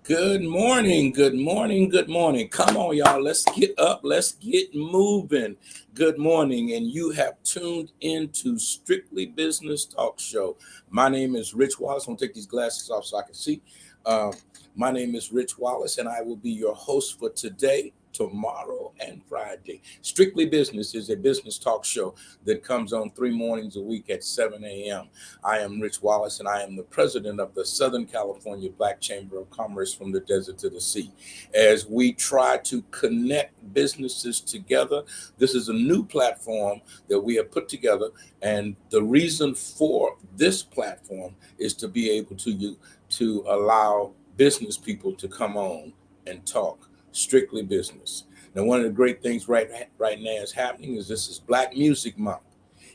Good morning, good morning, good morning. Come on, y'all. Let's get up. Let's get moving. Good morning. And you have tuned into Strictly Business Talk Show. My name is Rich Wallace. I'm going to take these glasses off so I can see. Uh, my name is Rich Wallace, and I will be your host for today, tomorrow, and Friday. Strictly Business is a business talk show that comes on 3 mornings a week at 7 a.m. I am Rich Wallace, and I am the president of the Southern California Black Chamber of Commerce from the desert to the sea. As we try to connect businesses together, this is a new platform that we have put together. And the reason for this platform is to be able to allow business people to come on and talk strictly business. Now, one of the great things right now is happening is this is Black Music Month.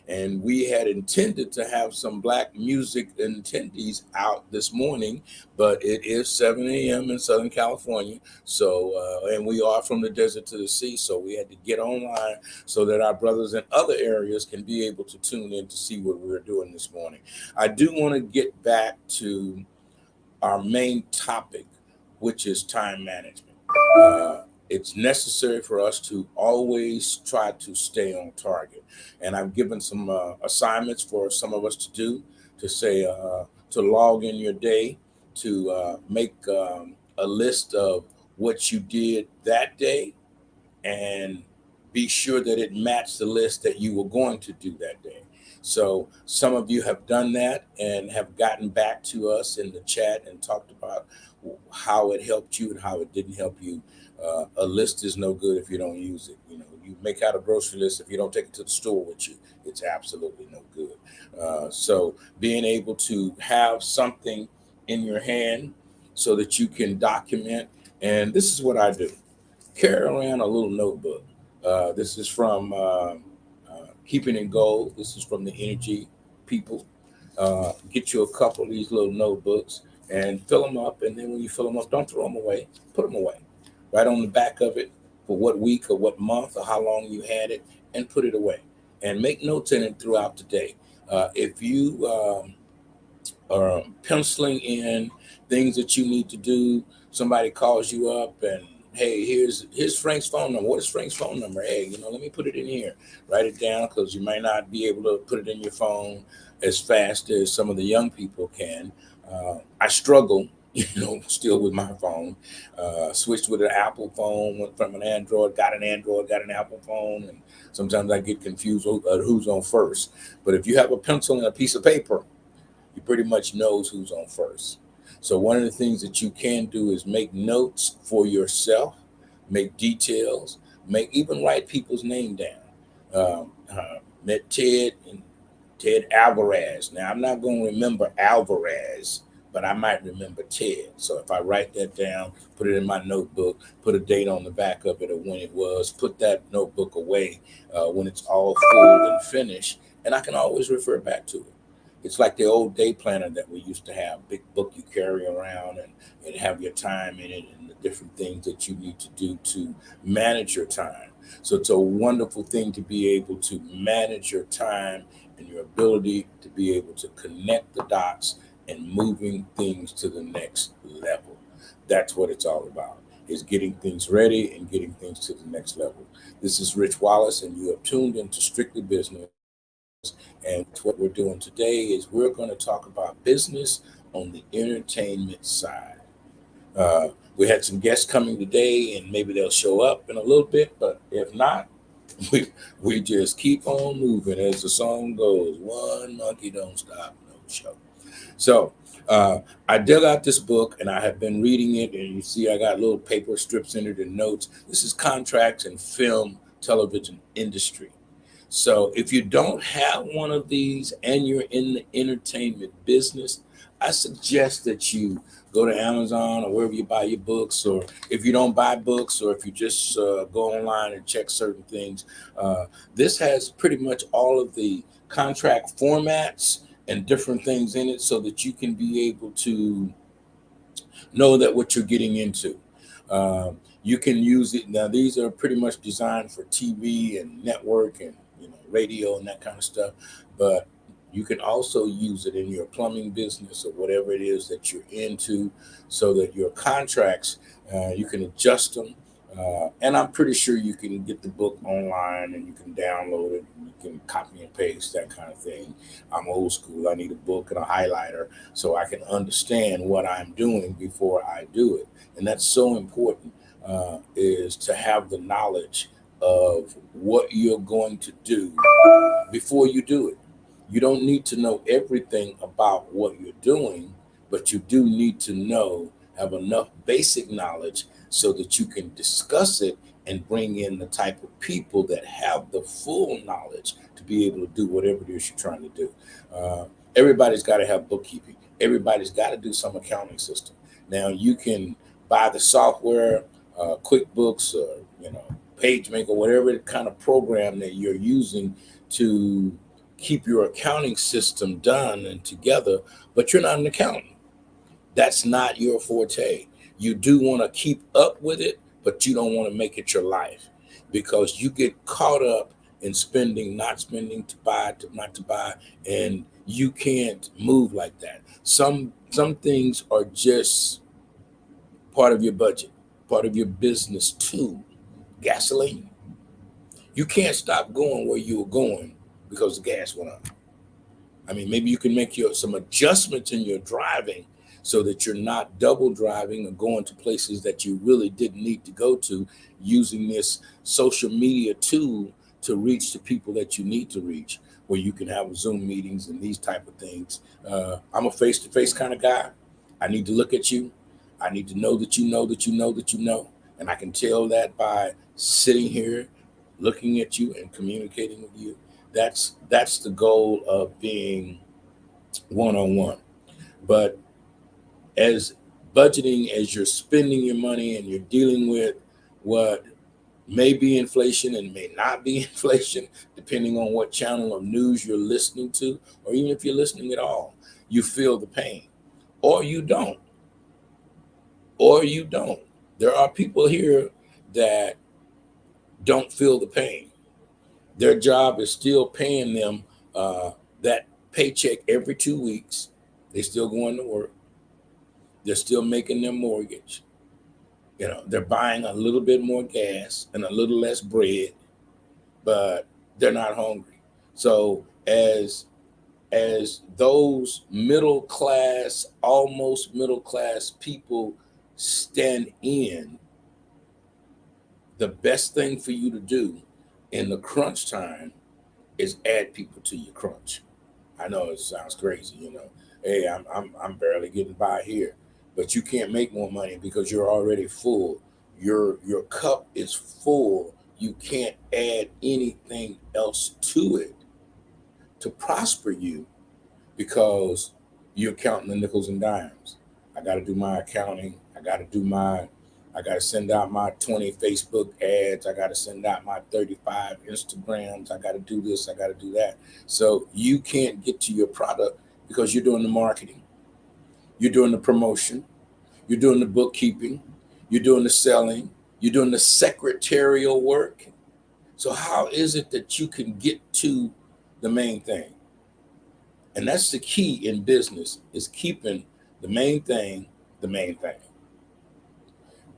And we had intended to have some Black music attendees out this morning, but it is 7 a.m. in Southern California. So, and we are from the desert to the sea. So we had to get online so that our brothers in other areas can be able to tune in to see what we're doing this morning. I do want to get back to our main topic, which is time management. It's necessary for us to always try to stay on target. And I've given some assignments for some of us to do to say, to log in your day, to make a list of what you did that day and be sure that it matched the list that you were going to do that day. So some of you have done that and have gotten back to us in the chat and talked about how it helped you and how it didn't help you. A list is no good if you don't use it. You know, you make out a grocery list. If you don't take it to the store with you, it's absolutely no good. So being able to have something in your hand so that you can document. And this is what I do. Carry around a little notebook. This is from Keeping in Gold. This is from the Energy people. Get you a couple of these little notebooks and fill them up. And then when you fill them up, don't throw them away. Put them away. Right on the back of it for what week or what month or how long you had it, and put it away. And make notes in it throughout the day. If you are penciling in things that you need to do, somebody calls you up and hey, here's Frank's phone number. What is Frank's phone number? Hey, let me put it in here. Write it down because you might not be able to put it in your phone as fast as some of the young people can. I struggle, still with my phone. Switched with an Apple phone, went from an Android, got an Apple phone, and sometimes I get confused who's on first. But if you have a pencil and a piece of paper, you pretty much knows who's on first. So one of the things that you can do is make notes for yourself, make details, even write people's name down. Met Ted Alvarez. Now I'm not going to remember Alvarez, but I might remember Ted. So if I write that down, put it in my notebook, put a date on the back of it or when it was, put that notebook away when it's all full and finished, and I can always refer back to it. It's like the old day planner that we used to have, big book you carry around and have your time in it and the different things that you need to do to manage your time. So it's a wonderful thing to be able to manage your time and your ability to be able to connect the dots and moving things to the next level. That's what it's all about, is getting things ready and getting things to the next level. This is Rich Wallace, and you have tuned into Strictly Business. And what we're doing today is we're going to talk about business on the entertainment side. We had some guests coming today, and maybe they'll show up in a little bit, but if not, we just keep on moving as the song goes. One monkey don't stop no show. So I dug out this book and I have been reading it, and you see I got little paper strips in it and notes. This is Contracts in Film Television Industry. So if you don't have one of these and you're in the entertainment business, I suggest that you go to Amazon or wherever you buy your books, or if you don't buy books, or if you just go online and check certain things. This has pretty much all of the contract formats and different things in it so that you can be able to know that what you're getting into. You can use it. Now, these are pretty much designed for TV and network and radio and that kind of stuff. But You can also use it in your plumbing business or whatever it is that you're into, so that your contracts, you can adjust them. And I'm pretty sure you can get the book online and you can download it. And you can copy and paste that kind of thing. I'm old school. I need a book and a highlighter so I can understand what I'm doing before I do it. And that's so important, is to have the knowledge of what you're going to do before you do it. You don't need to know everything about what you're doing, but you do need to have enough basic knowledge so that you can discuss it and bring in the type of people that have the full knowledge to be able to do whatever it is you're trying to do. Uh, Everybody's got to have bookkeeping. Everybody's got to do some accounting system. Now you can buy the software, QuickBooks, or PageMaker, whatever kind of program that you're using to keep your accounting system done and together, but you're not an accountant. That's not your forte. You do want to keep up with it, but you don't want to make it your life, because you get caught up in spending, not spending, to buy, to not to buy, and you can't move like that. Some things are just part of your budget, part of your business too. Gasoline. You can't stop going where you were going because the gas went up. I mean, maybe you can make some adjustments in your driving so that you're not double driving or going to places that you really didn't need to go to, using this social media tool to reach the people that you need to reach, where you can have Zoom meetings and these type of things. I'm a face-to-face kind of guy. I need to look at you. I need to know that you know that you know that you know. And I can tell that by sitting here, looking at you and communicating with you. That's the goal of being one-on-one. But as budgeting, as you're spending your money and you're dealing with what may be inflation and may not be inflation, depending on what channel of news you're listening to, or even if you're listening at all, you feel the pain, or you don't, or you don't. There are people here that don't feel the pain. Their job is still paying them that paycheck every 2 weeks. They still going to work. They're still making their mortgage. They're buying a little bit more gas and a little less bread, but they're not hungry. So as those middle class, almost middle class people stand in, the best thing for you to do in the crunch time is add people to your crunch. I know it sounds crazy. Hey, I'm barely getting by here, but you can't make more money because you're already full. Your cup is full. You can't add anything else to it to prosper you, because you're counting the nickels and dimes. I got to do my accounting. I got to send out my 20 Facebook ads. I got to send out my 35 Instagrams. I got to do this. I got to do that. So you can't get to your product because you're doing the marketing. You're doing the promotion. You're doing the bookkeeping. You're doing the selling. You're doing the secretarial work. So how is it that you can get to the main thing? And that's the key in business, is keeping the main thing the main thing.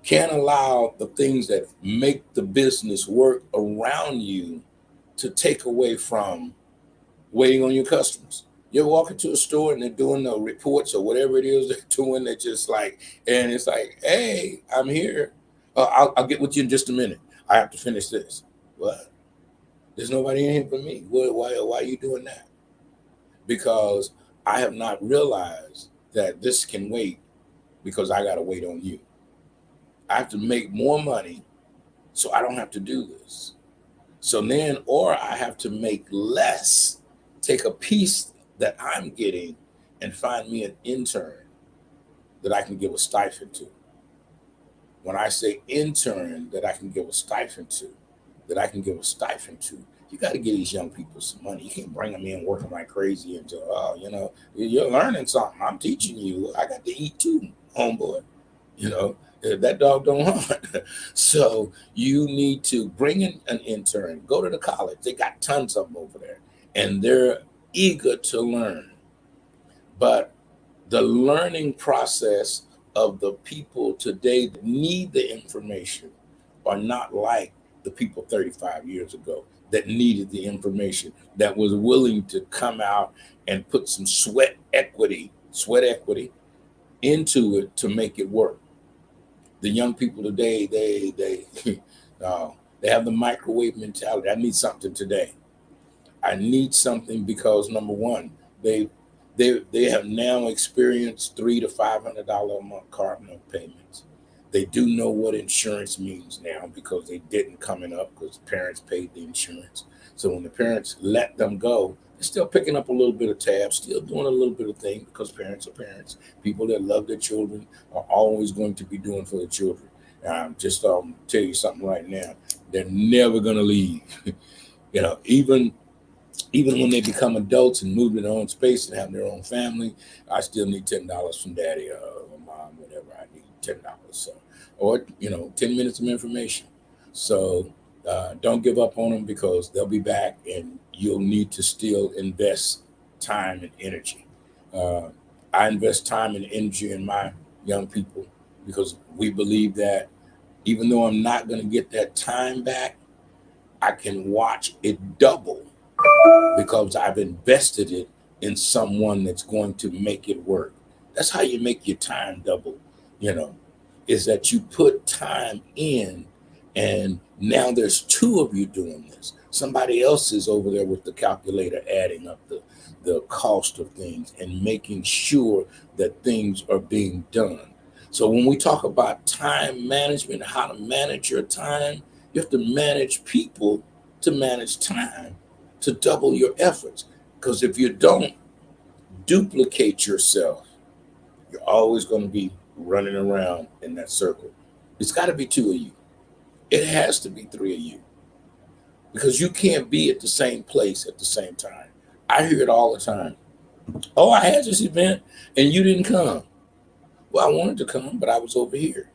Can't allow the things that make the business work around you to take away from waiting on your customers. You're walking to a store and they're doing the reports or whatever it is they're doing. They're just like, and it's like, hey, I'm here. I'll get with you in just a minute. I have to finish this. What? There's nobody in here but me. Why are you doing that? Because I have not realized that this can wait, because I got to wait on you. I have to make more money so I don't have to do this. So then, or I have to make less, take a piece that I'm getting and find me an intern that I can give a stipend to. When I say intern that I can give a stipend to, you got to give these young people some money. You can't bring them in working like crazy until, you're learning something. I'm teaching you. I got to eat too, homeboy. That dog don't hunt. So you need to bring in an intern, go to the college. They got tons of them over there, and they're eager to learn. But the learning process of the people today that need the information are not like the people 35 years ago that needed the information, that was willing to come out and put some sweat equity into it to make it work. The young people today, they have the microwave mentality. I need something today. I need something because number one, they they have now experienced $300 to $500 a month car note payments. They do know what insurance means now because they didn't coming up because parents paid the insurance. So when the parents let them go, they're still picking up a little bit of tab, still doing a little bit of thing because parents are parents. People that love their children are always going to be doing for their children. Just tell you something right now, they're never gonna leave. Even when they become adults and move to their own space and have their own family, I still need $10 from daddy or mom, whatever. I need $10. So, or 10 minutes of information. So don't give up on them because they'll be back, and you'll need to still invest time and energy. Uh, I invest time and energy in my young people because we believe that even though I'm not going to get that time back, I can watch it double because I've invested it in someone that's going to make it work. That's how you make your time double, you know, is that you put time in, and now there's two of you doing this. Somebody else is over there with the calculator adding up the cost of things and making sure that things are being done. So when we talk about time management, how to manage your time, you have to manage people to manage time to double your efforts. Because if you don't duplicate yourself, you're always going to be running around in that circle. It's got to be two of you. It has to be three of you because you can't be at the same place at the same time. I hear it all the time. Oh, I had this event and you didn't come. Well, I wanted to come, but I was over here.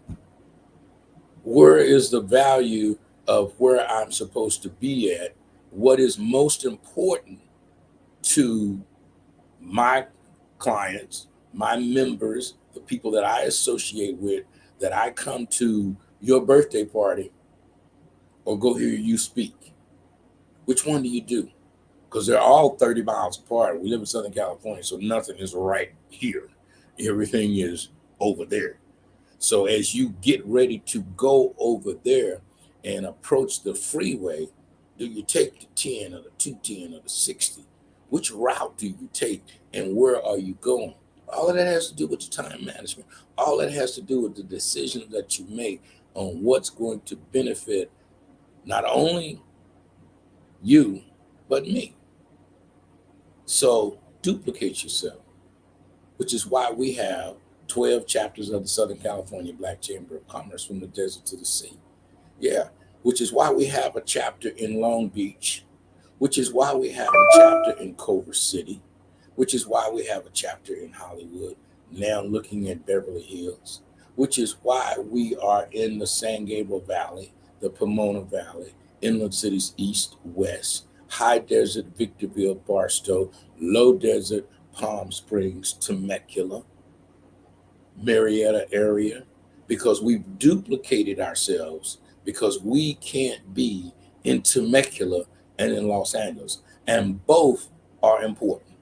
Where is the value of where I'm supposed to be at? What is most important to my clients, my members, the people that I associate with, that I come to your birthday party or go hear you speak? Which one do you do? Because they're all 30 miles apart. We live in Southern California, so nothing is right here. Everything is over there. So as you get ready to go over there and approach the freeway, do you take the 10 or the 210 or the 60? Which route do you take and where are you going? All of that has to do with your time management. All that has to do with the decisions that you make on what's going to benefit not only you, but me. So duplicate yourself, which is why we have 12 chapters of the Southern California Black Chamber of Commerce, from the desert to the sea. Yeah, which is why we have a chapter in Long Beach, which is why we have a chapter in Culver City, which is why we have a chapter in Hollywood, now looking at Beverly Hills, which is why we are in the San Gabriel Valley, the Pomona Valley, Inland Cities East, West, High Desert, Victorville, Barstow, Low Desert, Palm Springs, Temecula, Marietta area, because we've duplicated ourselves because we can't be in Temecula and in Los Angeles. And both are important.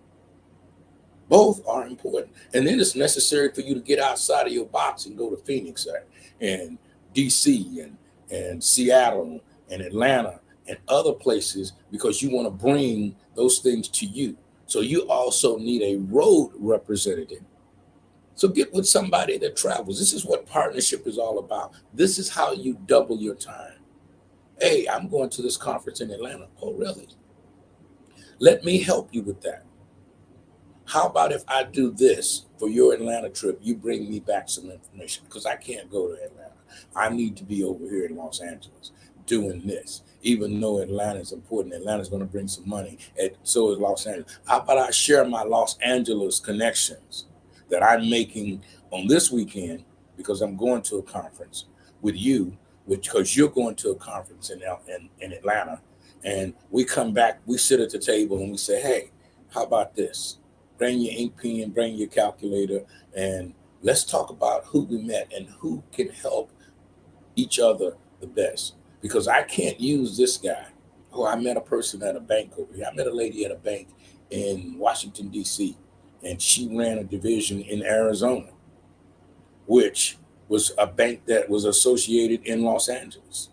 Both are important. And then it's necessary for you to get outside of your box and go to Phoenix and DC and Seattle and Atlanta and other places because you want to bring those things to you. So you also need a road representative. So get with somebody that travels. This is what partnership is all about. This is how you double your time. Hey, I'm going to this conference in Atlanta. Oh, really? Let me help you with that. How about if I do this for your Atlanta trip? You bring me back some information because I can't go to Atlanta. I need to be over here in Los Angeles doing this. Even though Atlanta is important, Atlanta's going to bring some money, and so is Los Angeles. How about I share my Los Angeles connections that I'm making on this weekend because I'm going to a conference with you, because you're going to a conference in Atlanta, and we come back, we sit at the table and we say, hey, How about this? Bring your ink pen, bring your calculator, and let's talk about who we met and who can help each other the best. Because I can't use this guy. Oh, I met a person at a bank over here. I met a lady at a bank in Washington, D.C., and she ran a division in Arizona, which was a bank that was associated in Los Angeles.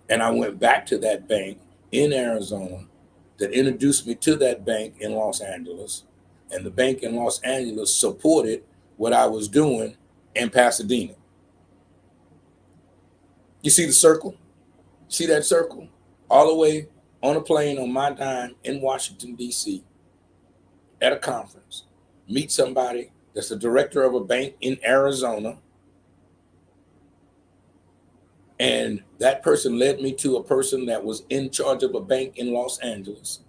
And I went back to that bank in Arizona that introduced me to that bank in Los Angeles. And the bank in Los Angeles supported what I was doing in Pasadena. You see the circle? See that circle? All the way on a plane on my dime in Washington, D.C., at a conference. Meet somebody that's the director of a bank in Arizona. And that person led me to a person that was in charge of a bank in Los Angeles.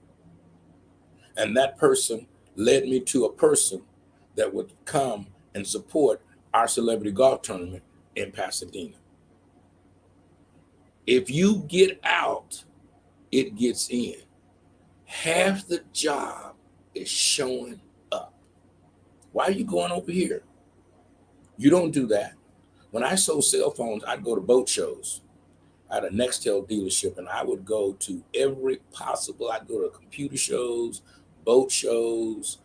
And that person led me to a person that would come and support our celebrity golf tournament in Pasadena. If you get out, it gets in. Half the job is showing up. Why are you going over here? You don't do that. When I sold cell phones, I'd go to boat shows. I had a Nextel dealership, and I would go to every possible. I'd go to computer shows, boat shows,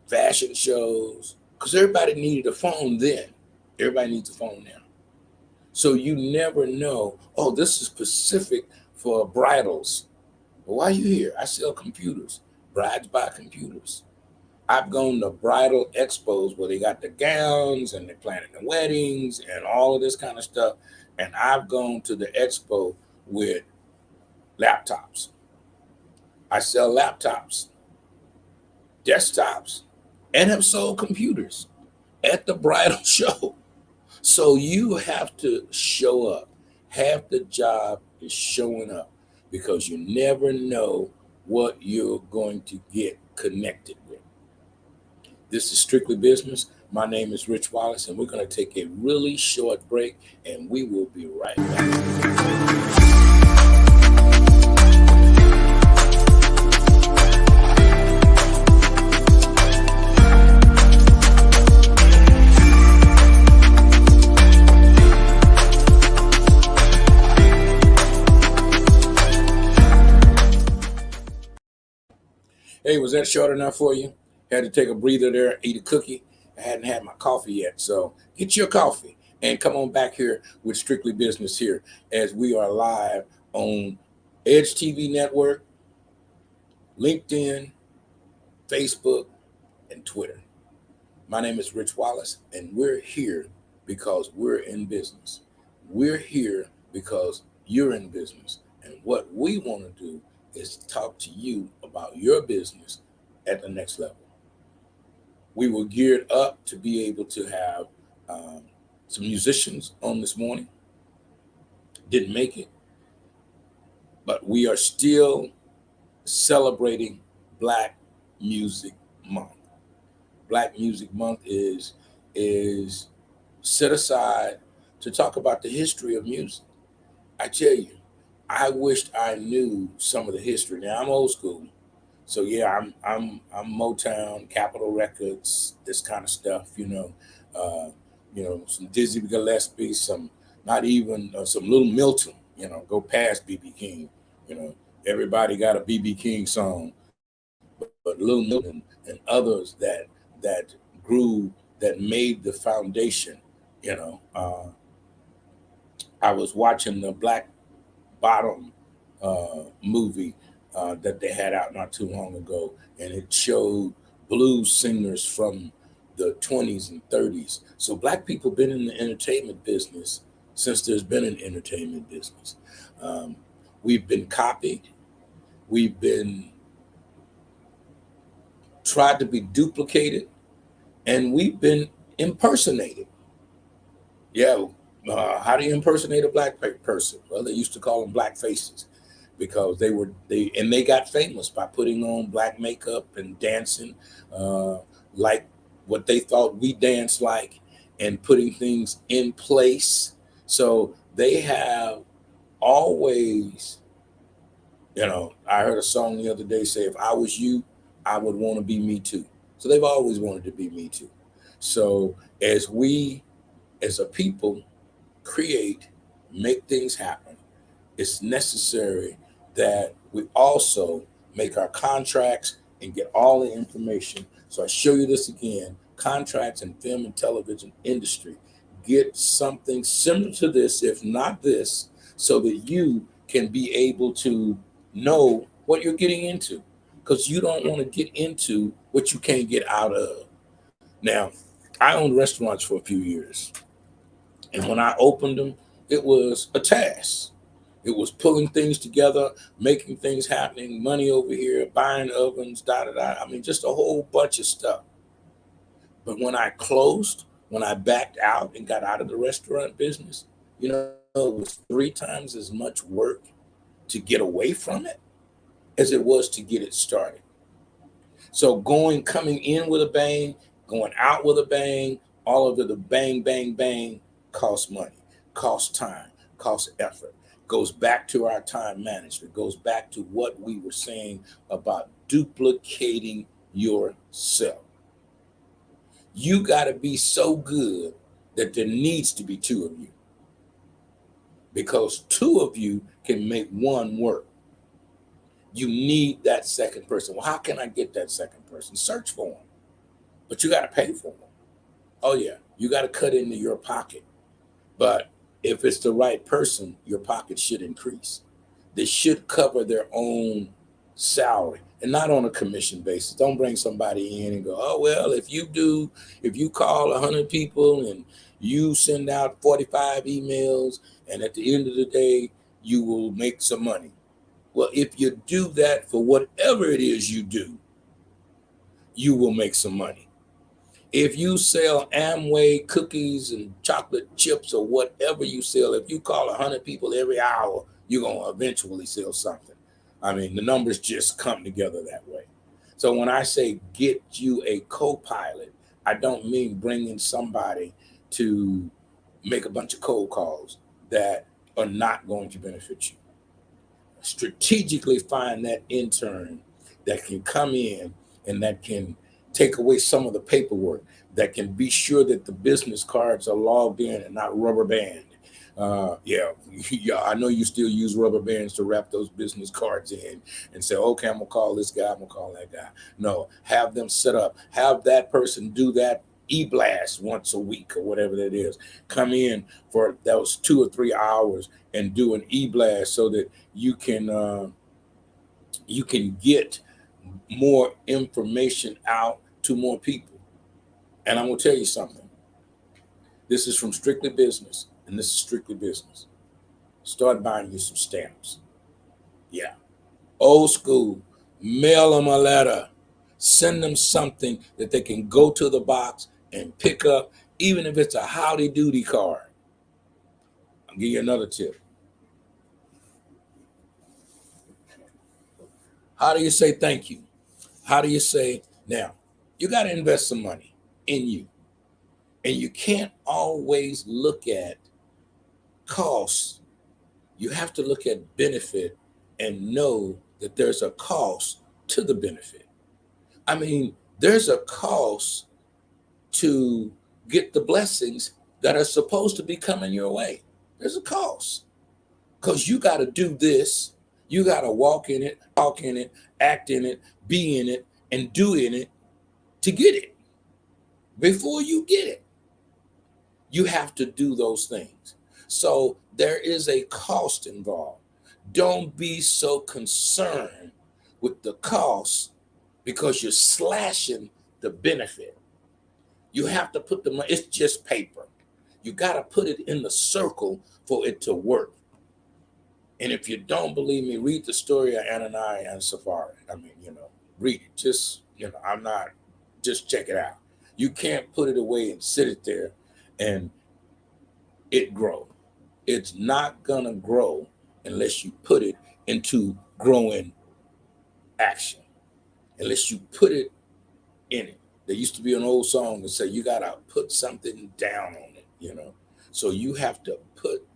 fashion shows, because everybody needed a phone then. Everybody needs a phone now. So you never know, oh, this is specific for bridals. Well, why are you here? I sell computers. Brides buy computers. I've gone to bridal expos where they got the gowns and they're planning the weddings and all of this kind of stuff. And I've gone to the expo with laptops. I sell laptops, desktops, and have sold computers at the bridal show. So you have to show up. Half the job is showing up because you never know what you're going to get connected with. This is Strictly Business. My name is Rich Wallace, and we're going to take a really short break, and we will be right back. Hey, was that short enough for you? Had to take a breather there, eat a cookie. I hadn't had my coffee yet. So get your coffee and come on back here with Strictly Business here as we are live on Edge TV Network, LinkedIn, Facebook, and Twitter. My name is Rich Wallace, and we're here because we're in business. We're here because you're in business. And what we want to do is talk to you about your business at the next level. We were geared up to be able to have some musicians on this morning. Didn't make it, but we are still celebrating Black Music Month. Black Music Month is set aside to talk about the history of music. I tell you, I wished I knew some of the history. Now I'm old school, so yeah, I'm Motown, Capitol Records, this kind of stuff. Some Dizzy Gillespie, some not even some Little Milton. Go past BB King. Everybody got a BB King song, but Little Milton and others that grew, that made the foundation. I was watching the Black Bottom movie that they had out not too long ago, and it showed blues singers from the 20s and 30s. So Black people been in the entertainment business since there's been an entertainment business. We've been copied. We've been tried to be duplicated, and we've been impersonated. Yeah. How do you impersonate a Black person? Well, they used to call them black faces because they got famous by putting on black makeup and dancing like what they thought we danced like, and putting things in place. So they have always I heard a song the other day say, if I was you, I would want to be me too. So they've always wanted to be me too. So as we, as a people, create, make things happen, it's necessary that we also make our contracts and get all the information. So I show you this again, contracts in film and television industry. Get something similar to this, if not this, so that you can be able to know what you're getting into. Because you don't want to get into what you can't get out of. Now, I owned restaurants for a few years. And when I opened them, it was a task. It was pulling things together, making things happening, money over here, buying ovens, da da da. I mean, just a whole bunch of stuff. But when I closed, when I backed out and got out of the restaurant business, it was 3 times as much work to get away from it as it was to get it started. So coming in with a bang, going out with a bang, all of the bang, bang, bang costs money, costs time, costs effort. Goes back to our time management, goes back to what we were saying about duplicating yourself. You got to be so good that there needs to be 2 of you, because 2 of you can make one work. You need that second person. Well, how can I get that second person? Search for them, but you got to pay for them. Oh, yeah, you got to cut into your pocket. But if it's the right person, your pocket should increase. They should cover their own salary and not on a commission basis. Don't bring somebody in and go, oh, well, if you call 100 people and you send out 45 emails, and at the end of the day, you will make some money. Well, if you do that for whatever it is you do, you will make some money. If you sell Amway cookies and chocolate chips or whatever you sell, if you call 100 people every hour, you're going to eventually sell something. I mean, the numbers just come together that way. So when I say get you a co-pilot, I don't mean bringing somebody to make a bunch of cold calls that are not going to benefit you. Strategically find that intern that can come in and that can take away some of the paperwork, that can be sure that the business cards are logged in and not rubber band. Yeah, I know you still use rubber bands to wrap those business cards in and say, okay, I'm gonna call this guy, I'm gonna call that guy. No, have them set up, have that person do that e-blast once a week or whatever that is. Come in for those 2 or 3 hours and do an e-blast so that you can get more information out to more people. And I'm gonna tell you something. This is from Strictly Business, and this is Strictly Business. Start buying you some stamps. Yeah, old school. Mail them a letter. Send them something that they can go to the box and pick up, even if it's a howdy doody card. I'll give you another tip. How do you say thank you? How do you say, now, you got to invest some money in you. And you can't always look at costs. You have to look at benefit and know that there's a cost to the benefit. I mean, there's a cost to get the blessings that are supposed to be coming your way. There's a cost, because you got to do this. You got to walk in it, talk in it, act in it, be in it, and do in it to get it. Before you get it, you have to do those things. So there is a cost involved. Don't be so concerned with the cost because you're slashing the benefit. You have to put the money, it's just paper. You got to put it in the circle for it to work. And if you don't believe me, read the story of Ananias and Sapphira. I mean, read it. Just, I'm not, just check it out. You can't put it away and sit it there and it grow. It's not gonna grow unless you put it into growing action, unless you put it in it. There used to be an old song that said you gotta put something down on it. So you have to put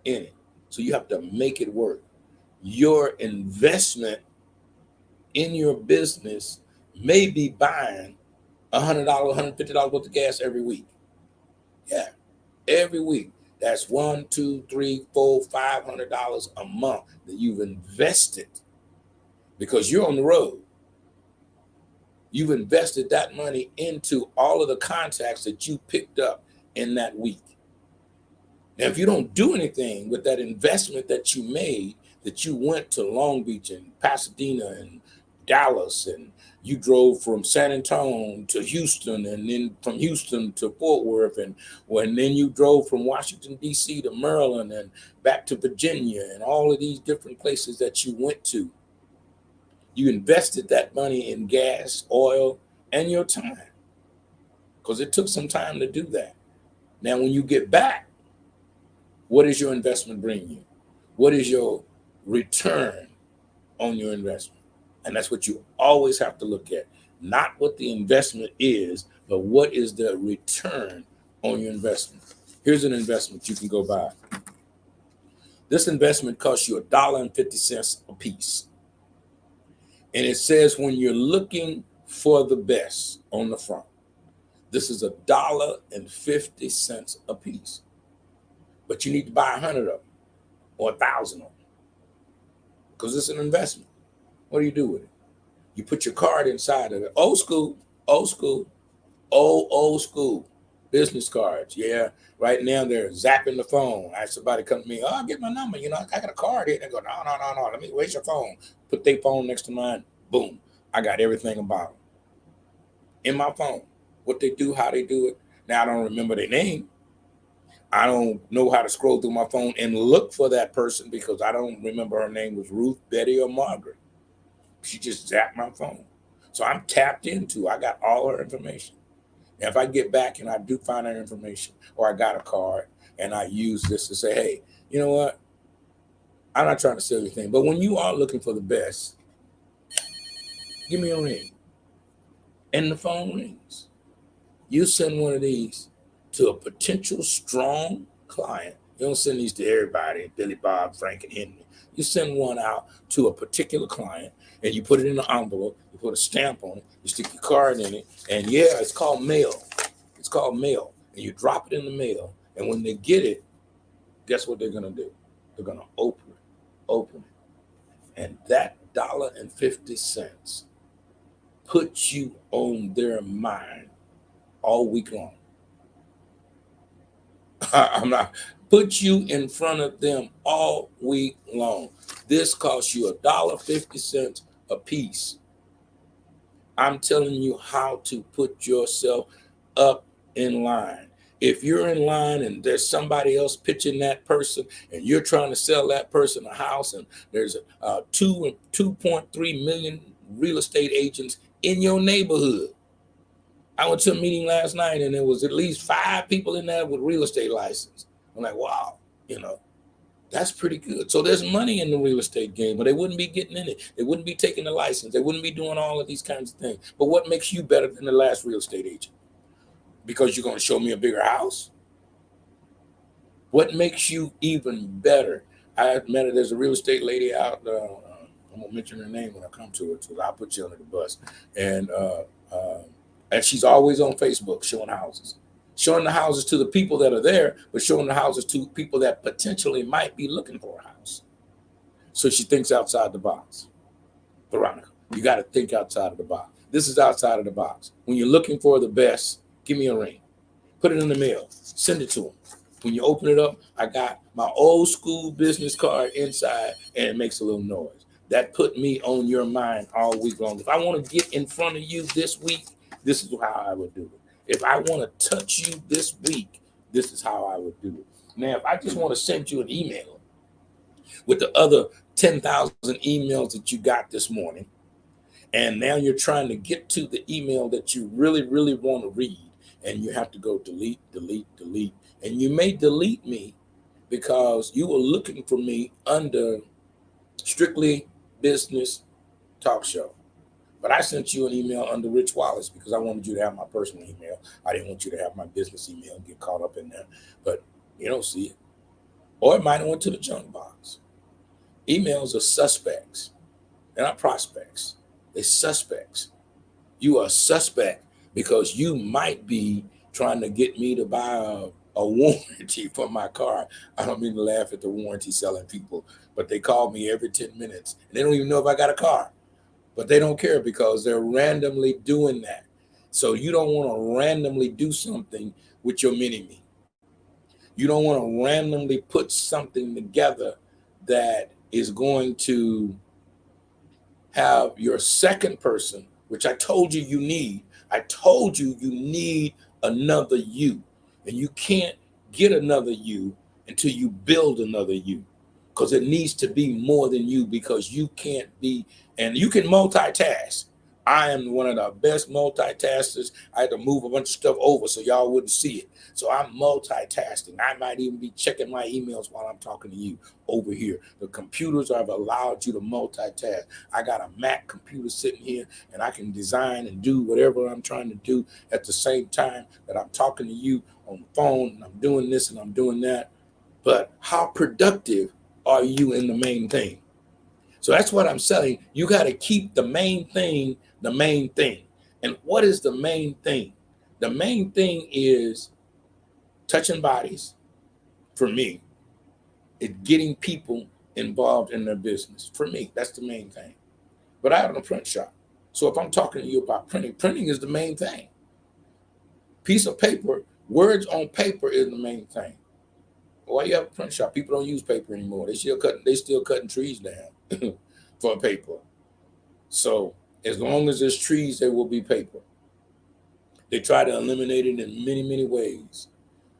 in it. So you have to make it work. your investment in your business may be buying $100, $150 worth of gas every week. Yeah, every week. That's $1, $2, $3, $4, $500 a month that you've invested because you're on the road. You've invested that money into all of the contacts that you picked up in that week. Now, if you don't do anything with that investment that you made, that you went to Long Beach and Pasadena and Dallas, and you drove from San Antonio to Houston, and then from Houston to Fort Worth, and then you drove from Washington, D.C. to Maryland and back to Virginia, and all of these different places that you went to. You invested that money in gas, oil, and your time, because it took some time to do that. Now, when you get back, what does your investment bring you? What is your return on your investment? And that's what you always have to look at. Not what the investment is, but what is the return on your investment. Here's an investment you can go buy. This investment costs you $1.50 a piece. And it says when you're looking for the best on the front, this is $1.50 a piece. But you need to buy 100 of them or 1,000 of them because it's an investment. What do you do with it? You put your card inside of it. Old school business cards. Yeah, right now they're zapping the phone. I had somebody come to me, oh, get my number. I got a card here. They go, no. Let me where's your phone? Put their phone next to mine. Boom. I got everything about them in my phone. What they do, how they do it. Now I don't remember their name. I don't know how to scroll through my phone and look for that person because I don't remember her name was Ruth, Betty, or Margaret. She just zapped my phone. So I'm tapped into, I got all her information. Now, if I get back and I do find her information or I got a card and I use this to say, hey, you know what? I'm not trying to sell anything, but when you are looking for the best, give me a ring. And the phone rings. You send one of these to a potential strong client. You don't send these to everybody, Billy, Bob, Frank, and Henry. You send one out to a particular client and you put it in an envelope, you put a stamp on it, you stick your card in it, and yeah, it's called mail. It's called mail. And you drop it in the mail, and when they get it, guess what they're gonna do? They're gonna open it. And that $1.50 puts you on their mind all week long. Put you in front of them all week long. This costs you $1.50 a piece. I'm telling you how to put yourself up in line. If you're in line and there's somebody else pitching that person and you're trying to sell that person a house and there's 2.3 million real estate agents in your neighborhood. I went to a meeting last night and there was at least 5 people in there with real estate license. I'm like, wow, that's pretty good. So there's money in the real estate game, but they wouldn't be getting in it. They wouldn't be taking the license. They wouldn't be doing all of these kinds of things. But what makes you better than the last real estate agent? Because you're going to show me a bigger house? What makes you even better? I met there's a real estate lady out, I'm going to mention her name when I come to it, so I'll put you under the bus. And she's always on Facebook showing houses. Showing the houses to the people that are there, but showing the houses to people that potentially might be looking for a house. So she thinks outside the box. Veronica, you got to think outside of the box. This is outside of the box. When you're looking for the best, give me a ring. Put it in the mail. Send it to them. When you open it up, I got my old school business card inside, and it makes a little noise. That put me on your mind all week long. If I want to get in front of you this week, this is how I would do it. If I want to touch you this week, this is how I would do it. Now, if I just want to send you an email with the other 10,000 emails that you got this morning, and now you're trying to get to the email that you really, really want to read, and you have to go delete. And you may delete me because you were looking for me under Strictly Business Talk Show. But I sent you an email under Rich Wallace because I wanted you to have my personal email. I didn't want you to have my business email and get caught up in there. But you don't see it. Or it might have went to the junk box. Emails are suspects. They're not prospects. They're suspects. You are a suspect because you might be trying to get me to buy a warranty for my car. I don't mean to laugh at the warranty selling people, but they call me every 10 minutes and they don't even know if I got a car. But they don't care because they're randomly doing that. So you don't want to randomly do something with your mini me. You don't want to randomly put something together that is going to have your second person, which I told you you need. I told you you need another you. And you can't get another you until you build another you, because it needs to be more than you, because you can't be, and you can multitask. I am one of the best multitaskers. I had to move a bunch of stuff over so y'all wouldn't see it. So I'm multitasking. I might even be checking my emails while I'm talking to you over here. The computers have allowed you to multitask. I got a Mac computer sitting here and I can design and do whatever I'm trying to do at the same time that I'm talking to you on the phone, and I'm doing this and I'm doing that. But how productive are you in the main thing? So that's what I'm saying. You got to keep the main thing the main thing. And what is the main thing? The main thing is touching bodies for me. It's getting people involved in their business. For me, that's the main thing. But I have a print shop. So if I'm talking to you about printing, printing is the main thing. Piece of paper, words on paper is the main thing. Why you have a print shop? People don't use paper anymore. They still cutting trees down for paper. So as long as there's trees, there will be paper. They try to eliminate it in many, many ways.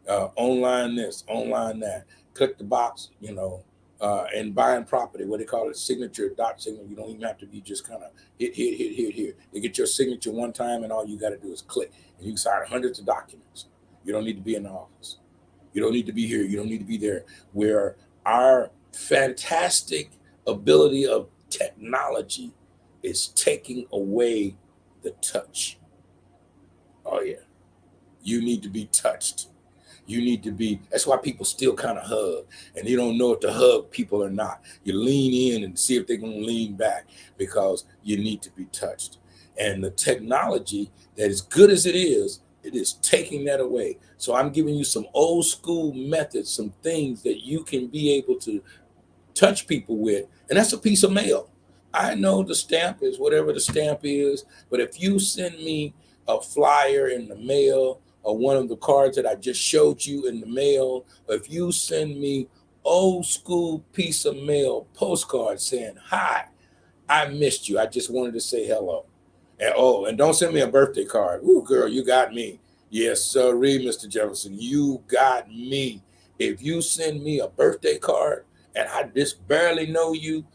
Online this, online that. Click the box, and buying property, what they call it, signature, dot signal. You don't even have to be just kind of hit. They get your signature one time, and all you got to do is click. And you can sign hundreds of documents. You don't need to be in the office. You don't need to be here. You don't need to be there. Where our fantastic ability of technology is taking away the touch. Oh, yeah. You need to be touched. You need to be, that's why people still kind of hug, and you don't know if to hug people or not. You lean in and see if they're going to lean back, because you need to be touched. And the technology, that as good as it is taking that away. So I'm giving you some old school methods, some things that you can be able to touch people with, and that's a piece of mail. I know the stamp is whatever the stamp is, but if you send me a flyer in the mail, or one of the cards that I just showed you in the mail, or if you send me old school piece of mail postcard saying, "Hi, I missed you. I just wanted to say hello." And don't send me a birthday card. Ooh, girl, you got me. Yes, sorry, Mr. Jefferson, you got me. If you send me a birthday card and I just barely know you,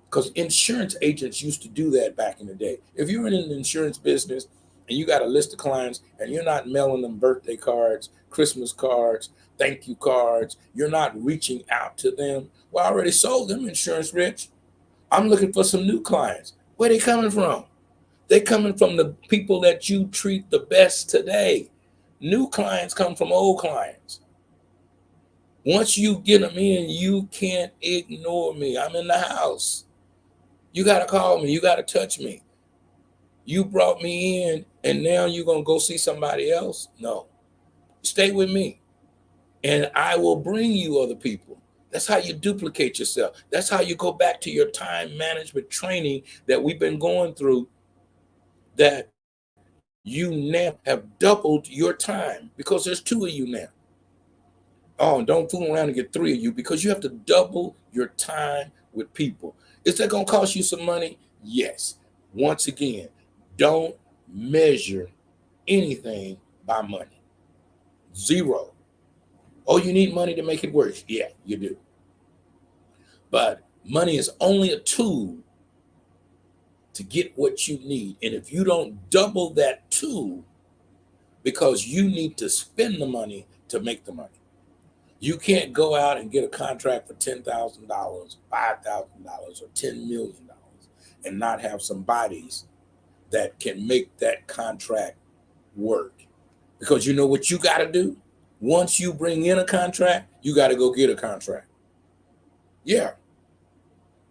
because insurance agents used to do that back in the day. If you're in the insurance business and you got a list of clients and you're not mailing them birthday cards, Christmas cards, thank you cards, you're not reaching out to them. Well, I already sold them insurance, Rich. I'm looking for some new clients. Where they coming from? They coming from the people that you treat the best today. New clients come from old clients. Once you get them in, you can't ignore me. I'm in the house. You got to call me. You got to touch me. You brought me in, and now you're going to go see somebody else? No. Stay with me, and I will bring you other people. That's how you duplicate yourself. That's how you go back to your time management training that we've been going through, that you now have doubled your time, because there's two of you now. Oh, and don't fool around and get three of you, because you have to double your time with people. Is that going to cost you some money? Yes. Once again, don't measure anything by money. Zero. Oh, you need money to make it work? Yeah, you do. But money is only a tool to get what you need. And if you don't double that tool, because you need to spend the money to make the money. You can't go out and get a contract for $10,000, $5,000, or $10 million and not have some bodies that can make that contract work. Because you know what you got to do? Once you bring in a contract, you got to go get a contract. Yeah.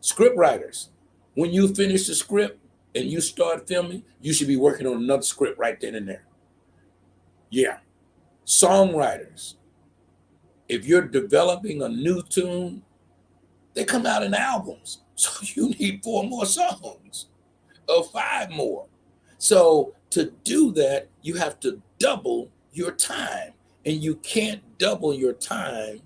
Script writers, when you finish the script and you start filming, you should be working on another script right then and there. Yeah. Songwriters, if you're developing a new tune, they come out in albums. So you need 4 more songs or 5 more. So to do that, you have to double your time. And you can't double your time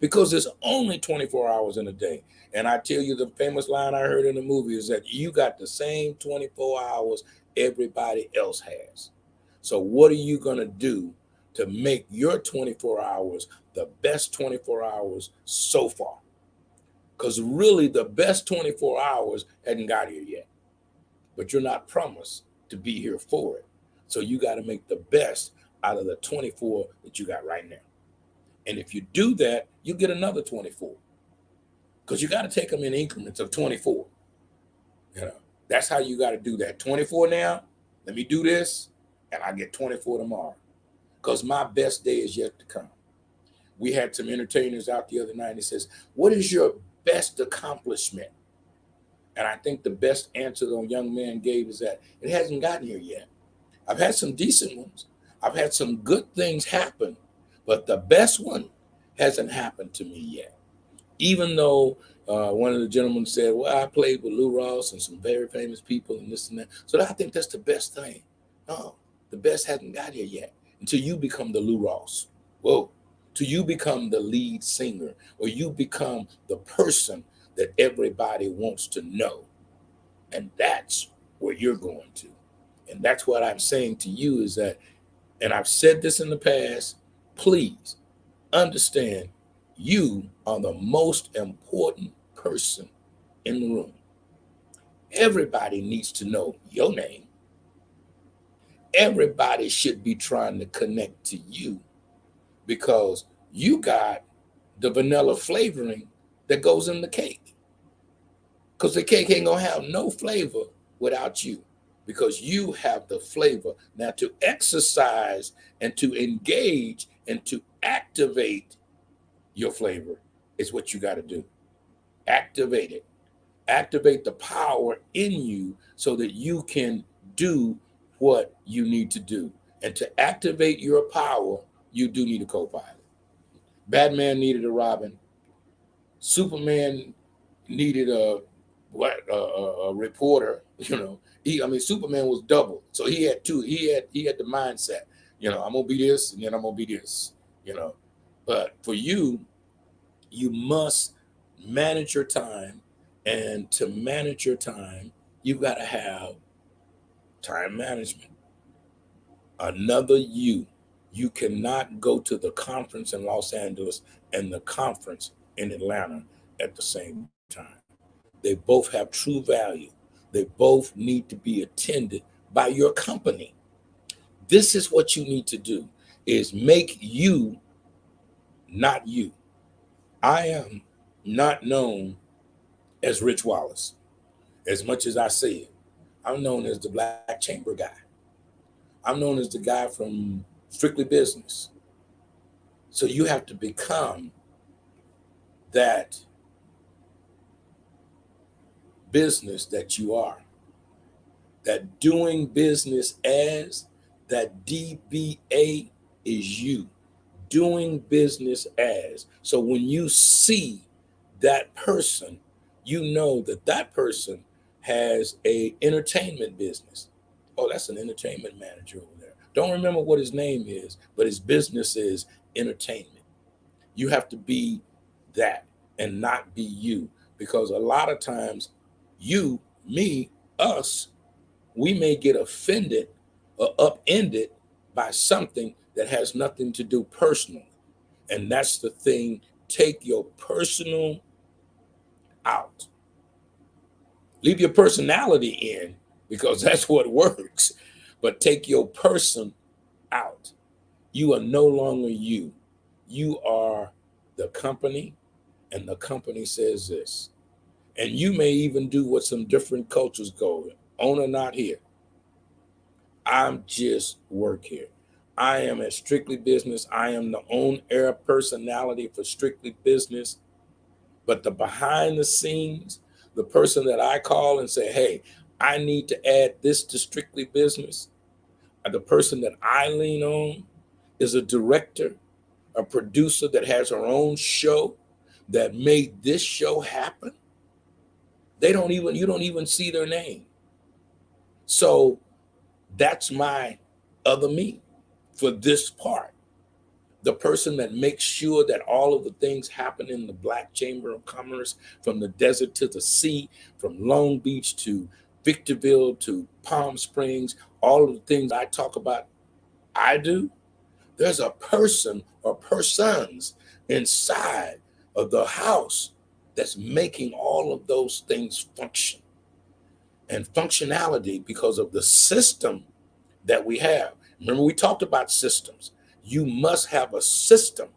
because there's only 24 hours in a day. And I tell you, the famous line I heard in the movie is that you got the same 24 hours everybody else has. So what are you going to do to make your 24 hours the best 24 hours so far? Because really, the best 24 hours hadn't got here yet. But you're not promised to be here for it. So you got to make the best out of the 24 that you got right now. And if you do that, you get another 24. Because you got to take them in increments of 24. You know, that's how you got to do that. 24 now, let me do this, and I get 24 tomorrow. Because my best day is yet to come. We had some entertainers out the other night, and it says, what is your best accomplishment? And I think the best answer the young man gave is that it hasn't gotten here yet. I've had some decent ones. I've had some good things happen, but the best one hasn't happened to me yet. Even though one of the gentlemen said, well, I played with Lou Ross and some very famous people and this and that. So I think that's the best thing. No, the best hasn't got here yet until you become the Lou Ross. Whoa. Till you become the lead singer, or you become the person that everybody wants to know. And that's where you're going to. And that's what I'm saying to you is that, and I've said this in the past, please understand you are the most important person in the room. Everybody needs to know your name. Everybody should be trying to connect to you because you got the vanilla flavoring that goes in the cake. Because the cake ain't going to have no flavor without you, because you have the flavor. Now, to exercise and to engage and to activate your flavor is what you got to do. Activate it. Activate the power in you so that you can do what you need to do. And to activate your power, you do need a co-pilot. Batman needed a Robin. Superman needed a reporter. You know, Superman was double, so he had two. He had the mindset. You know, I'm gonna be this, and then I'm gonna be this. You know, but for you, you must manage your time, and to manage your time, you got to have time management. Another you. You cannot go to the conference in Los Angeles and the conference in Atlanta at the same time. They both have true value. They both need to be attended by your company. This is what you need to do, is make you not you. I am not known as Rich Wallace as much as I say it. I'm known as the Black Chamber guy. I'm known as the guy from Strictly Business. So you have to become that business that you are, that doing business as, that DBA is you, doing business as. So when you see that person, you know that that person has a entertainment business. Oh, that's an entertainment manager over there. Don't remember what his name is, but his business is entertainment. You have to be that and not be you, because a lot of times you, me, us, we may get offended or upended by something that has nothing to do personally. And that's the thing. Take your personal out. Leave your personality in, because that's what works. But take your person out. You are no longer you. You are the company, and the company says this. And you may even do what some different cultures go, owner not here. I'm just work here. I am at Strictly Business. I am the on-air personality for Strictly Business. But the behind the scenes, The person that I call and say, hey, I need to add this to Strictly Business. The person that I lean on is a director, a producer that has her own show that made this show happen. You don't even see their name. So that's my other me for this part. The person that makes sure that all of the things happen in the Black Chamber of Commerce, from the desert to the sea, from Long Beach to Victorville to Palm Springs, all of the things I talk about, I do. There's a person or persons inside of the house that's making all of those things function. And functionality, because of the system that we have. Remember, we talked about systems. You must have a system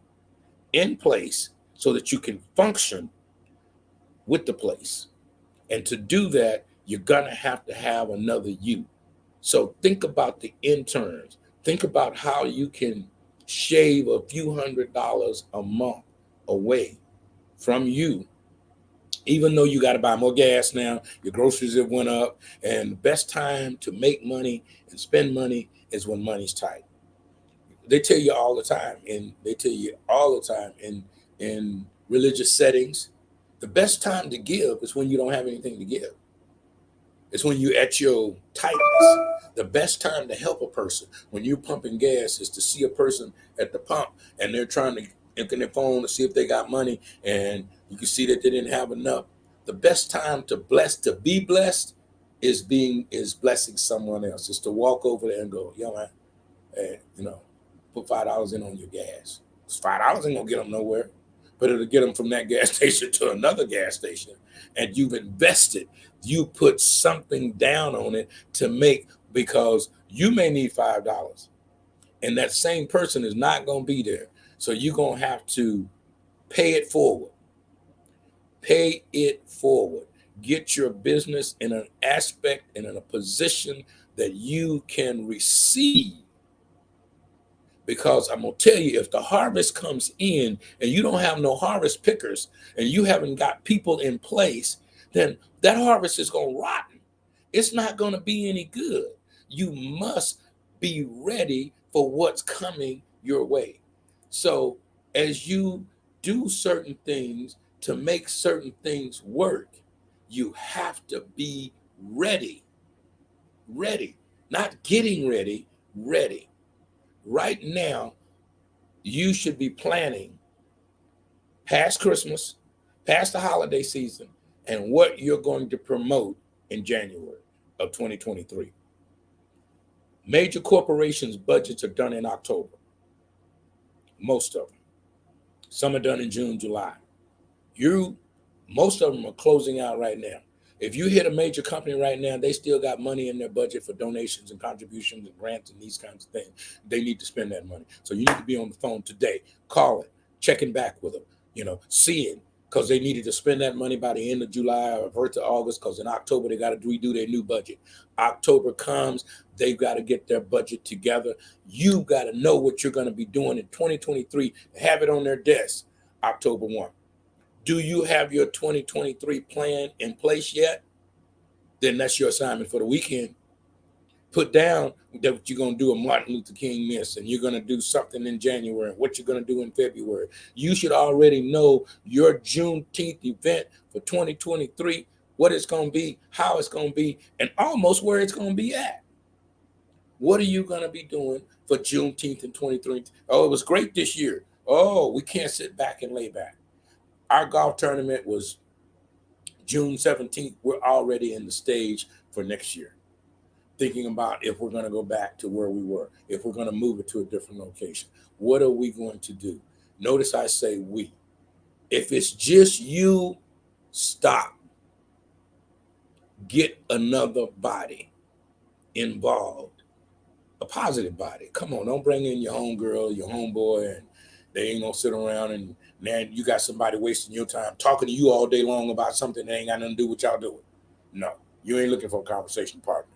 in place so that you can function with the place. And to do that, you're going to have another you. So think about the interns. Think about how you can shave a few $100s a month away from you, even though you got to buy more gas now, your groceries have went up, and the best time to make money and spend money is when money's tight. They tell you all the time, and they tell you all the time in religious settings, the best time to give is when you don't have anything to give. It's when you're at your tightness. The best time to help a person when you're pumping gas is to see a person at the pump and they're trying to look in their phone to see if they got money, and you can see that they didn't have enough. The best time to be blessed is blessing someone else. Is to walk over there and go, yo man, hey, put $5 in on your gas. $5 ain't gonna get them nowhere, but it'll get them from that gas station to another gas station. And you've invested. You put something down on it to make, because you may need $5, and that same person is not gonna be there. So you're gonna have to pay it forward. Pay it forward. Get your business in an aspect and in a position that you can receive. Because I'm going to tell you, if the harvest comes in and you don't have no harvest pickers and you haven't got people in place, then that harvest is going to rotten. It's not going to be any good. You must be ready for what's coming your way. So as you do certain things to make certain things work, you have to be ready. Ready. Not getting ready, ready. Right now, you should be planning past Christmas, past the holiday season, and what you're going to promote in January of 2023. Major corporations' budgets are done in October. Most of them. Some are done in June, July. Most of them are closing out right now. If you hit a major company right now, they still got money in their budget for donations and contributions and grants and these kinds of things. They need to spend that money. So you need to be on the phone today, calling, checking back with them, seeing, because they needed to spend that money by the end of July or revert to August, because in October, they got to redo their new budget. October comes, they've got to get their budget together. You got to know what you're going to be doing in 2023, have it on their desk, October 1. Do you have your 2023 plan in place yet? Then that's your assignment for the weekend. Put down that you're going to do a Martin Luther King miss, and you're going to do something in January, what you're going to do in February. You should already know your Juneteenth event for 2023, what it's going to be, how it's going to be, and almost where it's going to be at. What are you going to be doing for Juneteenth in 2023? Oh, it was great this year. Oh, we can't sit back and lay back. Our golf tournament was June 17th. We're already in the stage for next year, thinking about if we're going to go back to where we were, if we're going to move it to a different location. What are we going to do? Notice I say we. If it's just you, stop. Get another body involved, a positive body. Come on, don't bring in your homegirl, your homeboy, and they ain't going to sit around and man, you got somebody wasting your time talking to you all day long about something that ain't got nothing to do with y'all doing. No, you ain't looking for a conversation partner.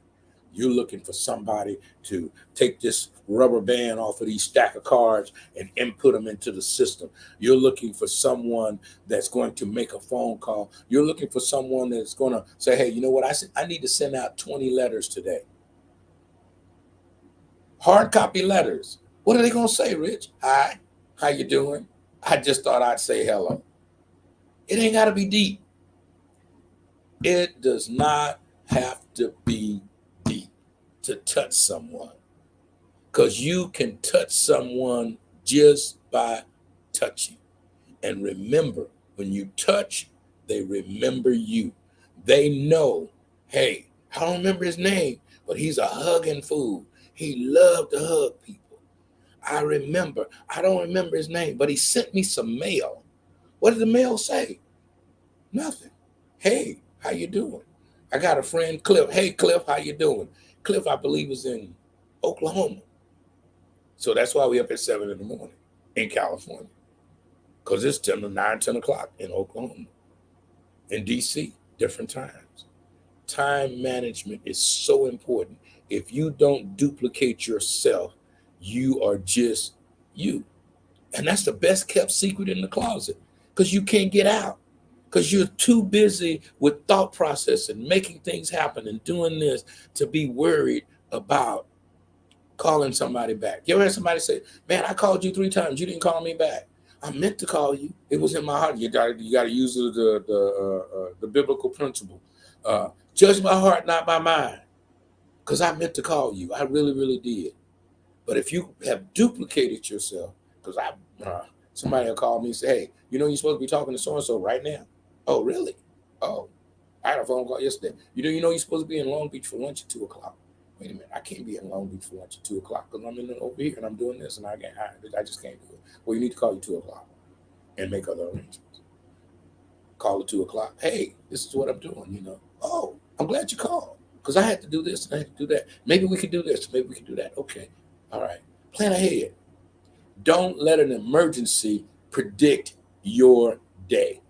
You're looking for somebody to take this rubber band off of these stack of cards and input them into the system. You're looking for someone that's going to make a phone call. You're looking for someone that's going to say, hey, you know what? I need to send out 20 letters today. Hard copy letters. What are they going to say, Rich? Hi, how you doing? I just thought I'd say hello. It ain't got to be deep. It does not have to be deep to touch someone, because you can touch someone just by touching. And remember, when you touch, they remember you. They know, hey, I don't remember his name, but he's a hugging fool. He loved to hug people. I remember, I don't remember his name, but he sent me some mail. What did the mail say? Nothing. Hey, how you doing? I got a friend, Cliff. Hey, Cliff, how you doing? Cliff, I believe, is in Oklahoma. So that's why we up at 7 in the morning in California, because it's 10 o'clock in Oklahoma. In DC, different times. Time management is so important. If you don't duplicate yourself, you are just you. And that's the best kept secret in the closet, because you can't get out, because you're too busy with thought process and making things happen and doing this to be worried about calling somebody back. You ever had somebody say, man, I called you 3 times. You didn't call me back. I meant to call you. It was in my heart. You got to use the biblical principle. Judge my heart, not my mind, because I meant to call you. I really, really did. But if you have duplicated yourself, because somebody will call me and say, hey, you know, you're supposed to be talking to so-and-so right now. Oh, really? Oh, I had a phone call yesterday. You know, you're supposed to be in Long Beach for lunch at 2 o'clock. Wait a minute, I can't be in Long Beach for lunch at 2 o'clock because I'm over here and I'm doing this and I just can't do it. Well, you need to call you 2 o'clock and make other arrangements. Call at 2 o'clock. Hey, this is what I'm doing, you know. Oh, I'm glad you called, because I had to do this and I had to do that. Maybe we could do this. Maybe we could do that. Okay. All right. Plan ahead. Don't let an emergency predict your day,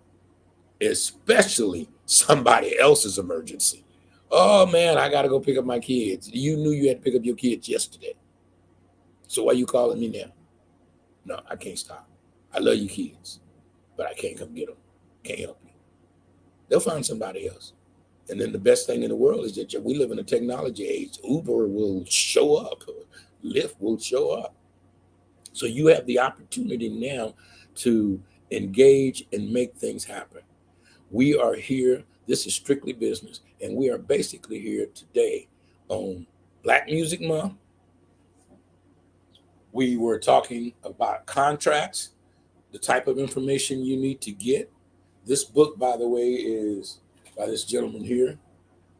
especially somebody else's emergency. Oh man, I got to go pick up my kids. You knew you had to pick up your kids yesterday. So why are you calling me now? No, I can't stop. I love you kids, but I can't come get them. Can't help you. They'll find somebody else. And then the best thing in the world is that we live in a technology age. Uber will show up. Lyft will show up. So you have the opportunity now to engage and make things happen. We are here. This is Strictly Business, and we are basically here today on Black Music Month. We were talking about contracts, the type of information you need to get. This book, by the way, is by this gentleman here.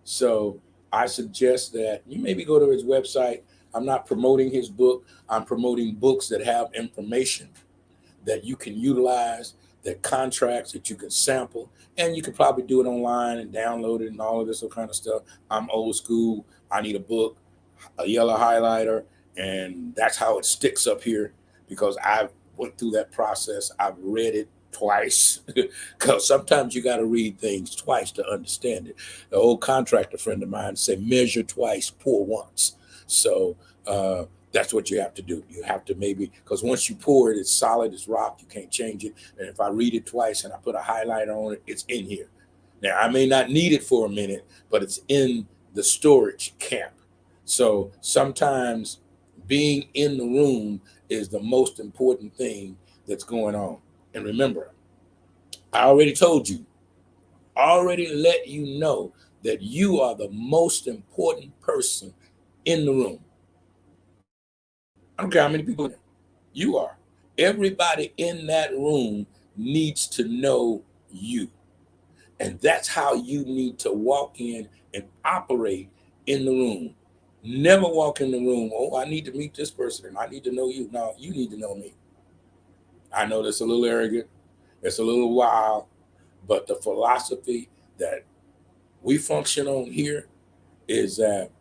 So I suggest that you maybe go to his website. I'm not promoting his book. I'm promoting books that have information that you can utilize, that contracts that you can sample, and you can probably do it online and download it and all of this kind of stuff. I'm old school. I need a book, a yellow highlighter, and that's how it sticks up here, because I've went through that process. I've read it twice, because sometimes you got to read things twice to understand it. The old contractor friend of mine said, measure twice, pour once. So that's what you have to do. You have to maybe, because once you pour it, it's solid, it's rock, you can't change it. And if I read it twice and I put a highlighter on it, it's in here. Now, I may not need it for a minute, but it's in the storage camp. So sometimes being in the room is the most important thing that's going on. And remember, I already told you, already let you know that you are the most important person in the room. I don't care how many people in there. You are. Everybody in that room needs to know you. And that's how you need to walk in and operate in the room. Never walk in the room, oh, I need to meet this person and I need to know you. No, you need to know me. I know that's a little arrogant. It's a little wild, but the philosophy that we function on here is that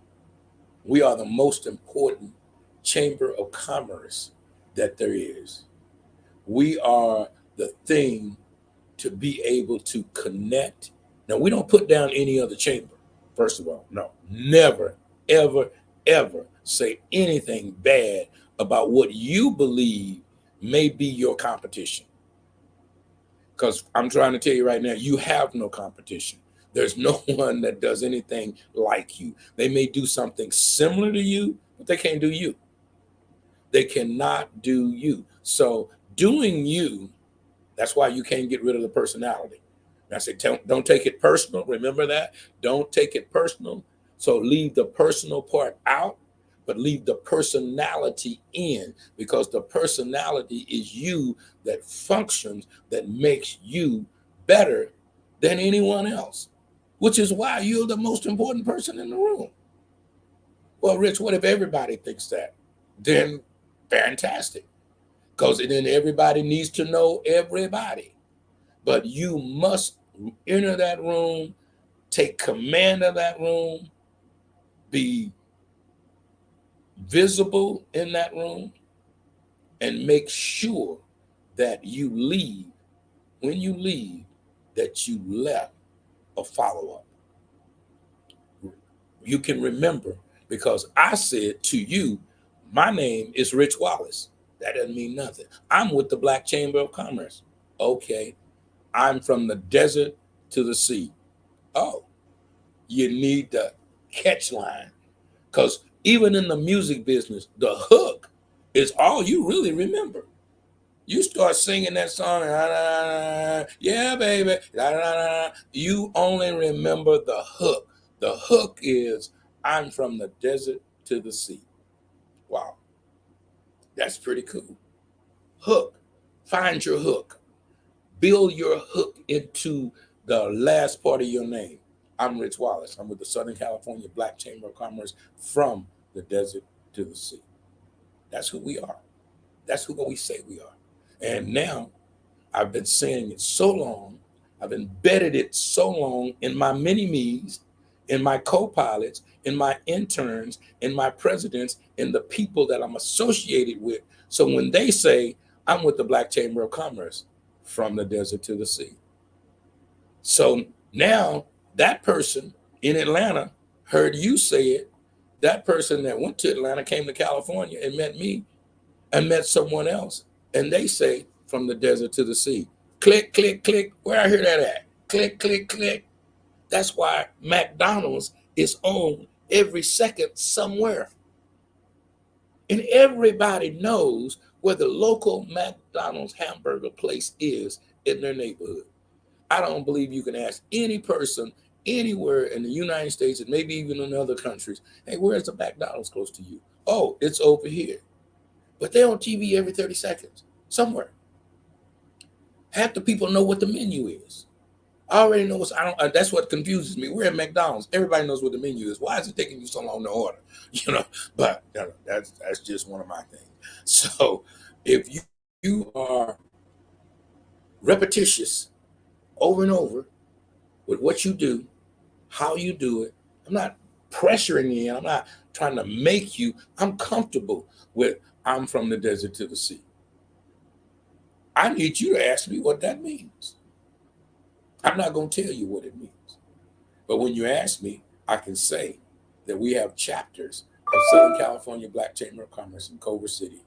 we are the most important chamber of commerce that there is. We are the thing to be able to connect. Now, we don't put down any other chamber, first of all. No, never, ever, ever say anything bad about what you believe may be your competition. Because I'm trying to tell you right now, you have no competition. There's no one that does anything like you. They may do something similar to you, but they can't do you. They cannot do you. So doing you, that's why you can't get rid of the personality. And I say, don't take it personal. Remember that. Don't take it personal. So leave the personal part out, but leave the personality in, because the personality is you that functions, that makes you better than anyone else, which is why you're the most important person in the room. Well, Rich, what if everybody thinks that? Then fantastic, because then everybody needs to know everybody. But you must enter that room, take command of that room, be visible in that room, and make sure that you leave, when you leave, that you left a follow-up. You can remember, because I said to you, my name is Rich Wallace. That doesn't mean nothing. I'm with the Black Chamber of Commerce. Okay. I'm from the desert to the sea. Oh, you need the catch line. Because even in the music business, the hook is all you really remember. You start singing that song, yeah, baby, you only remember the hook. The hook is, I'm from the desert to the sea. Wow, that's pretty cool. Hook. Find your hook. Build your hook into the last part of your name. I'm Rich Wallace. I'm with the Southern California Black Chamber of Commerce, from the desert to the sea. That's who we are. That's who we say we are. And now I've been saying it so long, I've embedded it so long in my mini me's, in my co-pilots, in my interns, in my presidents, in the people that I'm associated with. So when they say, I'm with the Black Chamber of Commerce, from the desert to the sea. So now that person in Atlanta heard you say it. That person that went to Atlanta came to California and met me and met someone else. And they say, from the desert to the sea. Click, click, click. Where I hear that at? Click, click, click. That's why McDonald's is on every second somewhere. And everybody knows where the local McDonald's hamburger place is in their neighborhood. I don't believe you can ask any person anywhere in the United States and maybe even in other countries, hey, where's the McDonald's close to you? Oh, it's over here. But they're on TV every 30 seconds, somewhere. Half the people know what the menu is. I already know what's, I don't, that's what confuses me. We're at McDonald's. Everybody knows what the menu is. Why is it taking you so long to order? But that's just one of my things. So if you are repetitious over and over with what you do, how you do it, I'm not pressuring you. I'm not trying to make you. I'm comfortable with, I'm from the desert to the sea. I need you to ask me what that means. I'm not going to tell you what it means. But when you ask me, I can say that we have chapters of Southern California Black Chamber of Commerce in Culver City,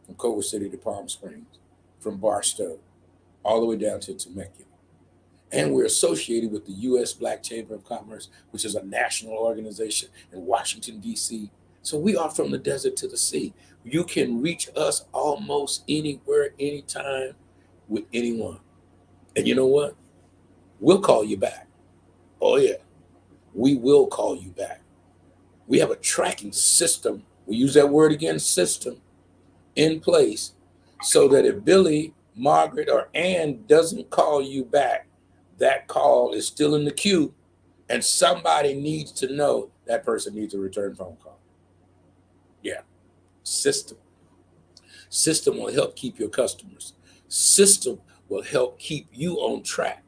from Culver City to Palm Springs, from Barstow, all the way down to Temecula. And we're associated with the U.S. Black Chamber of Commerce, which is a national organization in Washington, D.C. So we are from the desert to the sea. You can reach us almost anywhere, anytime, with anyone. And you know what? We'll call you back. Oh, yeah. We will call you back. We have a tracking system. We use that word again, system, in place, so that if Billy, Margaret, or Ann doesn't call you back, that call is still in the queue, and somebody needs to know that person needs a return phone call. Yeah. System. System will help keep your customers. System will help keep you on track.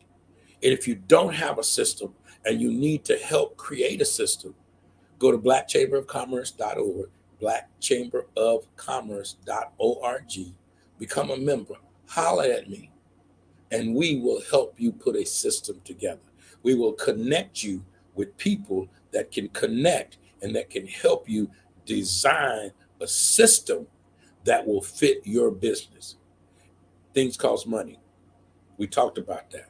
And if you don't have a system and you need to help create a system, go to blackchamberofcommerce.org, blackchamberofcommerce.org, become a member, holler at me, and we will help you put a system together. We will connect you with people that can connect and that can help you design a system that will fit your business. Things cost money. We talked about that.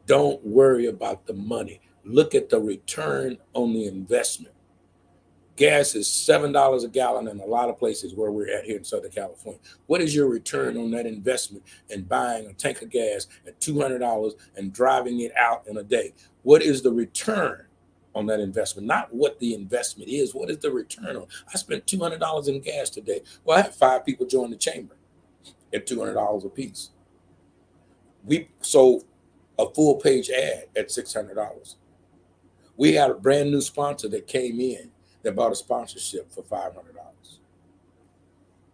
Don't worry about the money. Look at the return on the investment. Gas is $7 a gallon in a lot of places where we're at here in Southern California. What is your return on that investment in buying a tank of gas at $200 and driving it out in a day? What is the return on that investment? Not what the investment is. What is the return on? I spent $200 in gas today. Well, I had 5 people join the chamber at $200 a piece. We sold a full page ad at $600. We had a brand new sponsor that came in that bought a sponsorship for $500.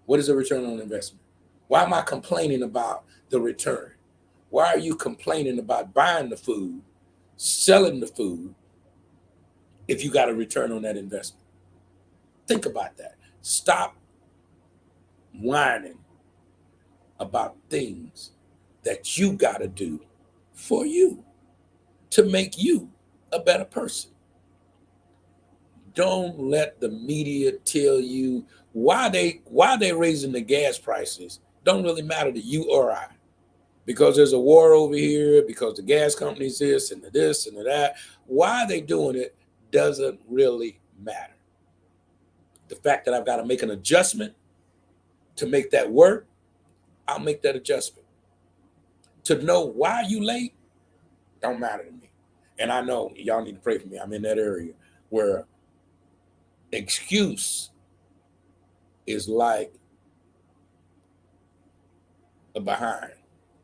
What is the return on investment? Why am I complaining about the return? Why are you complaining about buying the food, selling the food, if you got a return on that investment? Think about that. Stop whining about things that you got to do for you to make you a better person. Don't let the media tell you why they raising the gas prices. Don't really matter to you or I, because there's a war over here, because the gas companies this and the this and the that. Why they doing it doesn't really matter. The fact that I've got to make an adjustment to make that work, I'll make that adjustment. To know why you late don't matter to me. And I know y'all need to pray for me. I'm in that area where excuse is like a behind.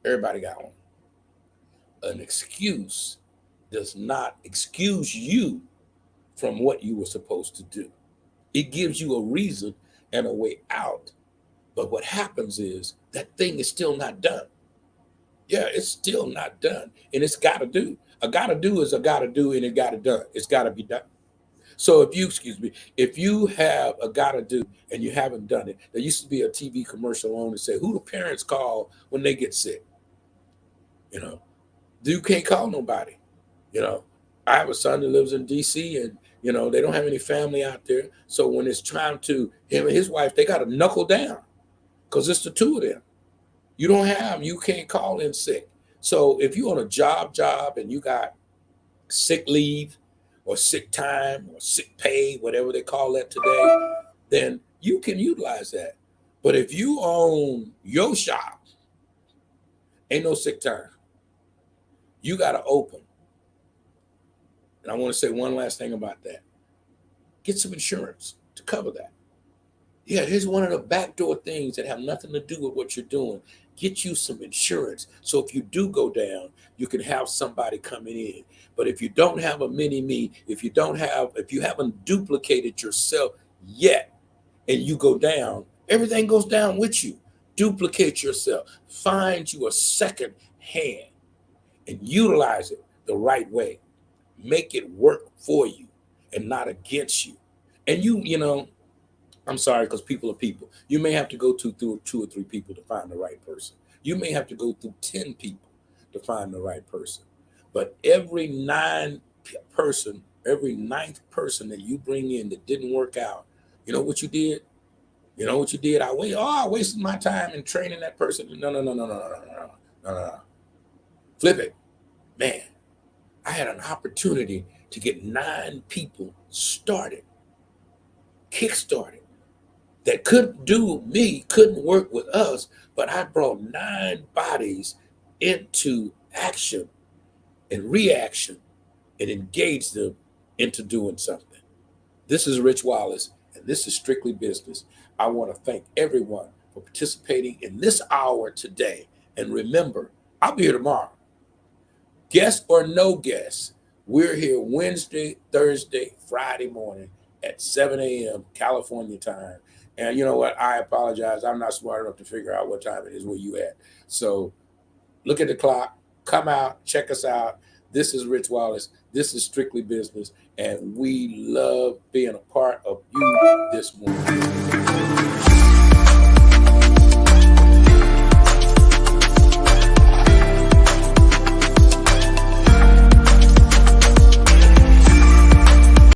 Everybody got one. An excuse does not excuse you from what you were supposed to do. It gives you a reason and a way out. But what happens is that thing is still not done. Yeah, it's still not done. And it's got to do. A got to do is a got to do, and it got to done. It's got to be done. So if you have a got to do and you haven't done it, there used to be a TV commercial on that said, who do parents call when they get sick? You can't call nobody. I have a son that lives in D.C. and, they don't have any family out there. So when it's time to him and his wife, they got to knuckle down because it's the two of them. You can't call in sick. So if you're on a job and you got sick leave or sick time or sick pay, whatever they call that today, then you can utilize that. But if you own your shop, ain't no sick time. You got to open. And I want to say one last thing about that. Get some insurance to cover that. Yeah, here's one of the backdoor things that have nothing to do with what you're doing. Get you some insurance. So if you do go down, you can have somebody coming in. But if you don't have a mini-me, if you haven't duplicated yourself yet and you go down, everything goes down with you. Duplicate yourself. Find you a second hand and utilize it the right way. Make it work for you and not against you. And I'm sorry, because people are people. You may have to go through 2 or 3 people to find the right person. You may have to go through 10 people to find the right person. But every ninth person that you bring in that didn't work out, you know what you did? I wasted my time in training that person. No. Flip it. Man, I had an opportunity to get 9 people started, kick-started, that couldn't work with us, but I brought 9 bodies into action and reaction and engaged them into doing something. This is Rich Wallace, and this is Strictly Business. I want to thank everyone for participating in this hour today. And remember, I'll be here tomorrow. Guest or no guest, we're here Wednesday, Thursday, Friday morning at 7 a.m. California time. And you know what? I apologize. I'm not smart enough to figure out what time it is where you at. So look at the clock, come out, check us out. This is Rich Wallace. This is Strictly Business. And we love being a part of you this morning.